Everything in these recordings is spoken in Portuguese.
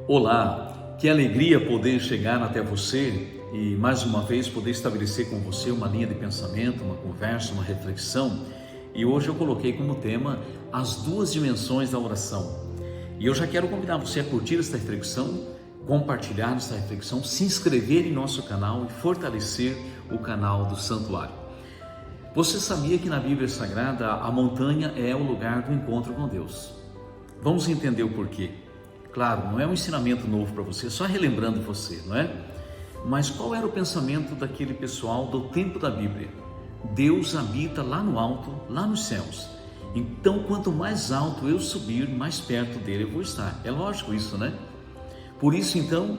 Olá, que alegria poder chegar até você e mais uma vez poder estabelecer com você uma linha de pensamento, uma conversa, uma reflexão. E hoje eu coloquei como tema as duas dimensões da oração. E eu já quero convidar você a curtir esta reflexão, compartilhar esta reflexão, se inscrever em nosso canal e fortalecer o canal do Santuário. Você sabia que na Bíblia Sagrada a montanha é o lugar do encontro com Deus? Vamos entender o porquê. Claro, não é um ensinamento novo para você, só relembrando você, não é? Mas qual era o pensamento daquele pessoal do tempo da Bíblia? Deus habita lá no alto, lá nos céus. Então, quanto mais alto eu subir, mais perto dele eu vou estar. É lógico isso, né? Por isso, então,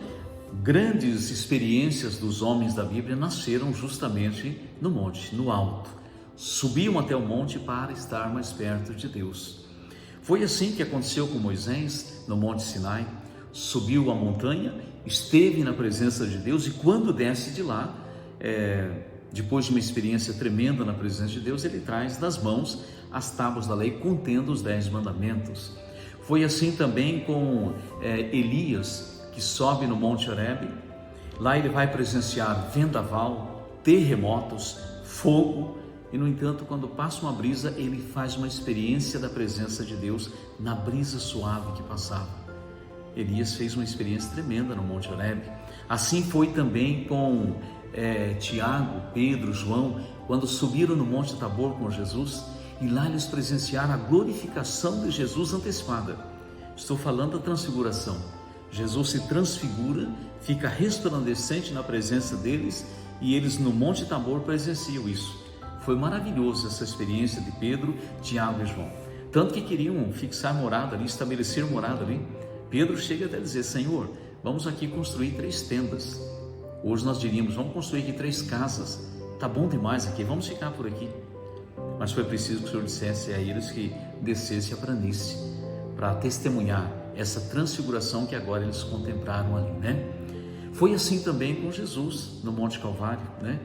grandes experiências dos homens da Bíblia nasceram justamente no monte, no alto. Subiam até o monte para estar mais perto de Deus. Foi assim que aconteceu com Moisés no Monte Sinai. Subiu a montanha, esteve na presença de Deus e quando desce de lá, depois de uma experiência tremenda na presença de Deus, ele traz nas mãos as tábuas da lei contendo os 10 mandamentos. Foi assim também com Elias, que sobe no Monte Horebe. Lá ele vai presenciar vendaval, terremotos, fogo. E no entanto, quando passa uma brisa, ele faz uma experiência da presença de Deus na brisa suave que passava. Elias fez uma experiência tremenda no Monte Horebe. Assim foi também com Tiago, Pedro, João, quando subiram no Monte Tabor com Jesus, e lá eles presenciaram a glorificação de Jesus antecipada. Estou falando da transfiguração. Jesus se transfigura, fica resplandecente na presença deles, e eles no Monte Tabor presenciam isso. Foi maravilhoso essa experiência de Pedro, Tiago e João. Tanto que queriam fixar morada ali, estabelecer morada ali. Pedro chega até a dizer: Senhor, vamos aqui construir 3 tendas. Hoje nós diríamos: vamos construir aqui 3 casas. Tá bom demais aqui, vamos ficar por aqui. Mas foi preciso que o Senhor dissesse a eles que descesse a planície para testemunhar essa transfiguração que agora eles contemplaram ali, né? Foi assim também com Jesus no Monte Calvário, né?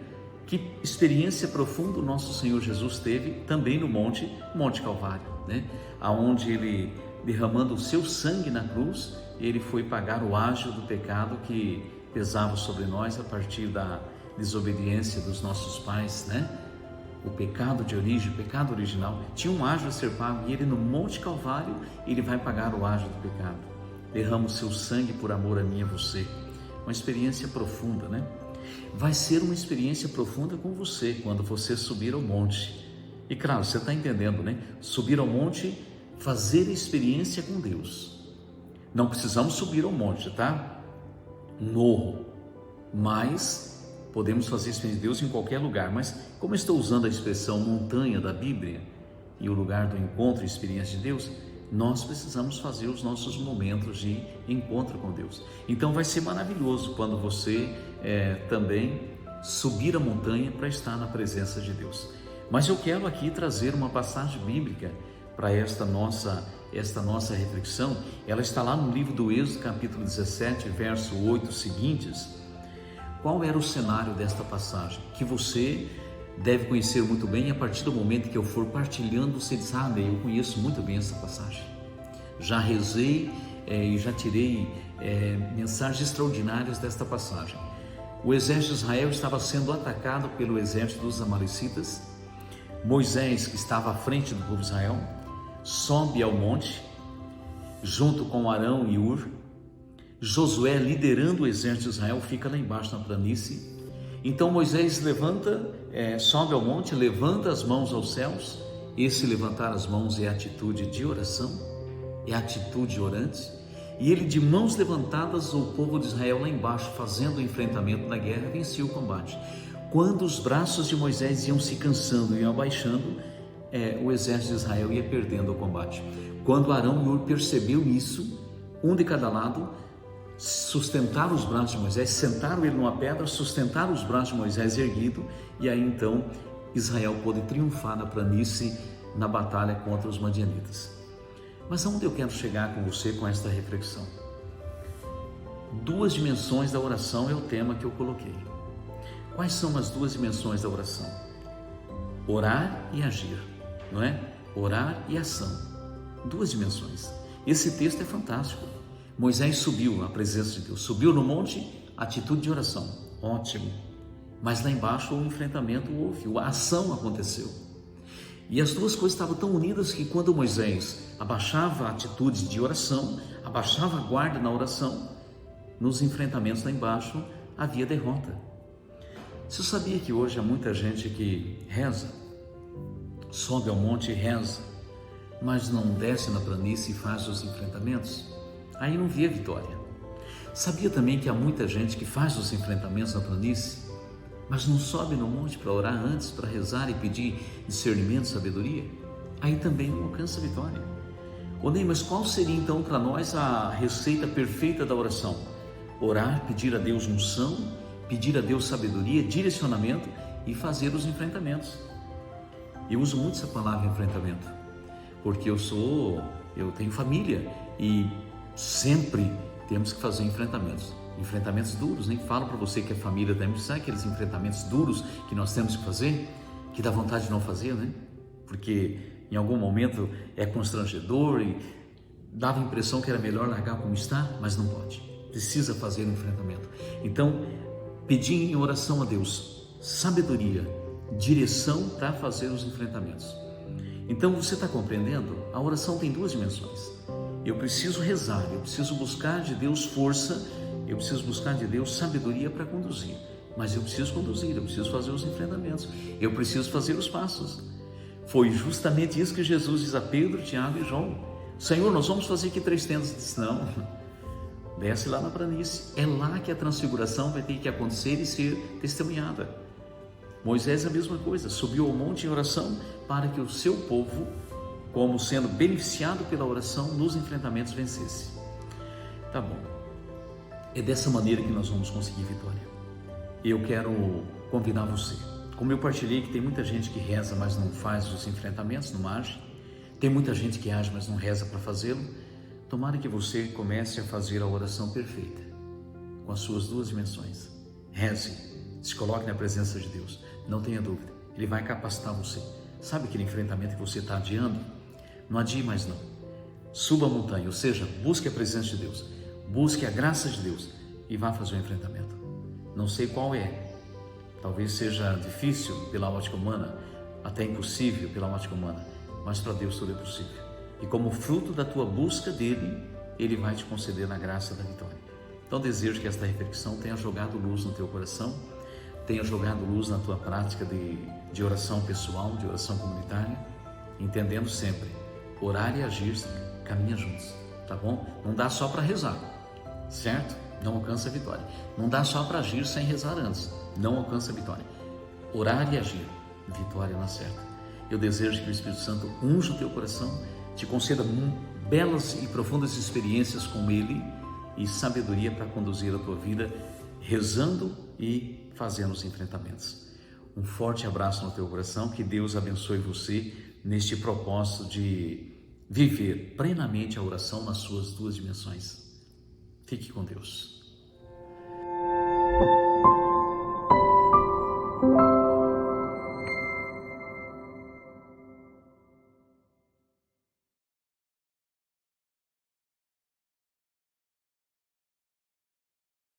Que experiência profunda o nosso Senhor Jesus teve também no Monte Calvário, né? Aonde ele, derramando o seu sangue na cruz, ele foi pagar o ágio do pecado que pesava sobre nós a partir da desobediência dos nossos pais, né? O pecado de origem, o pecado original, tinha um ágio a ser pago, e ele no Monte Calvário, ele vai pagar o ágio do pecado. Derrama o seu sangue por amor a mim e a você. Uma experiência profunda, né? Vai ser uma experiência profunda com você quando você subir ao monte. E claro, você está entendendo, né? Subir ao monte, fazer experiência com Deus. Não precisamos subir ao monte, tá? Morro. Mas podemos fazer experiência de Deus em qualquer lugar. Mas como eu estou usando a expressão montanha da Bíblia e o lugar do encontro e experiência de Deus, nós precisamos fazer os nossos momentos de encontro com Deus. Então vai ser maravilhoso quando você também subir a montanha para estar na presença de Deus. Mas eu quero aqui trazer uma passagem bíblica para esta nossa reflexão. Ela está lá no livro do Êxodo, capítulo 17, verso 8 seguintes. Qual era o cenário desta passagem? Que você deve conhecer muito bem, e a partir do momento que eu for partilhando, você diz: eu conheço muito bem essa passagem. Já rezei e já tirei mensagens extraordinárias desta passagem. O exército de Israel estava sendo atacado pelo exército dos amalecitas. Moisés, que estava à frente do povo de Israel, sobe ao monte, junto com Arão e Hur. Josué, liderando o exército de Israel, fica lá embaixo na planície. Então Moisés sobe ao monte, levanta as mãos aos céus. Esse levantar as mãos é atitude de oração, é atitude orante. E ele, de mãos levantadas, o povo de Israel lá embaixo, fazendo o enfrentamento da guerra, vencia o combate. Quando os braços de Moisés iam se cansando e iam abaixando, o exército de Israel ia perdendo o combate. Quando Arão e Hur percebeu isso, um de cada lado, sustentaram os braços de Moisés, sentaram ele numa pedra, sustentaram os braços de Moisés erguido, e aí então Israel pôde triunfar na planície na batalha contra os madianitas. Mas aonde eu quero chegar com você com esta reflexão? 2 dimensões da oração é o tema que eu coloquei. Quais são as 2 dimensões da oração? Orar e agir, não é? Orar e ação. 2 dimensões. Esse texto é fantástico. Moisés subiu à presença de Deus, subiu no monte, atitude de oração, ótimo. Mas lá embaixo o enfrentamento houve, a ação aconteceu. E as duas coisas estavam tão unidas que quando Moisés abaixava a atitude de oração, abaixava a guarda na oração, nos enfrentamentos lá embaixo havia derrota. Você sabia que hoje há muita gente que reza, sobe ao monte e reza, mas não desce na planície e faz os enfrentamentos? Aí não vê vitória. Sabia também que há muita gente que faz os enfrentamentos na planície, mas não sobe no monte para orar antes, para rezar e pedir discernimento, sabedoria? Aí também não alcança a vitória. Ney, mas qual seria então para nós a receita perfeita da oração? Orar, pedir a Deus unção, pedir a Deus sabedoria, direcionamento e fazer os enfrentamentos. Eu uso muito essa palavra enfrentamento, porque eu tenho família e sempre temos que fazer enfrentamentos duros. Nem falo para você que é família também, sabe aqueles enfrentamentos duros que nós temos que fazer, que dá vontade de não fazer, né? Porque em algum momento é constrangedor e dava a impressão que era melhor largar como está, mas não pode, precisa fazer o enfrentamento. Então, pedir em oração a Deus sabedoria, direção para fazer os enfrentamentos. Então você está compreendendo? A oração tem duas dimensões. Eu preciso rezar, eu preciso buscar de Deus força, eu preciso buscar de Deus sabedoria para conduzir, mas eu preciso conduzir, eu preciso fazer os enfrentamentos, eu preciso fazer os passos. Foi justamente isso que Jesus diz a Pedro, Tiago e João: Senhor, nós vamos fazer aqui 3 tendas. Ele disse: não, desce lá na planície, é lá que a transfiguração vai ter que acontecer e ser testemunhada. Moisés é a mesma coisa, subiu ao monte em oração para que o seu povo, como sendo beneficiado pela oração, nos enfrentamentos vencesse. Tá bom, é dessa maneira que nós vamos conseguir vitória. Eu quero convidar você, como eu partilhei que tem muita gente que reza, mas não faz os enfrentamentos, não age. Tem muita gente que age, mas não reza para fazê-lo. Tomara que você comece a fazer a oração perfeita, com as suas duas dimensões. Reze, se coloque na presença de Deus, não tenha dúvida, Ele vai capacitar você. Sabe aquele enfrentamento que você está adiando? Não adie mais não. Suba a montanha, ou seja, busque a presença de Deus, busque a graça de Deus e vá fazer o enfrentamento. Não sei qual é, talvez seja difícil pela ótica humana, até impossível pela ótica humana, mas para Deus tudo é possível. E como fruto da tua busca dele, Ele vai te conceder a graça da vitória. Então desejo que esta reflexão tenha jogado luz no teu coração, tenha jogado luz na tua prática de oração pessoal, de oração comunitária, entendendo sempre, orar e agir caminham juntos, tá bom? Não dá só para rezar, certo? Não alcança a vitória. Não dá só para agir sem rezar antes, não alcança a vitória. Orar e agir, vitória na certa. Eu desejo que o Espírito Santo unja o teu coração, te conceda belas e profundas experiências com Ele e sabedoria para conduzir a tua vida, rezando e fazendo os enfrentamentos. Um forte abraço no teu coração, que Deus abençoe você neste propósito de viver plenamente a oração nas suas duas dimensões. Fique com Deus.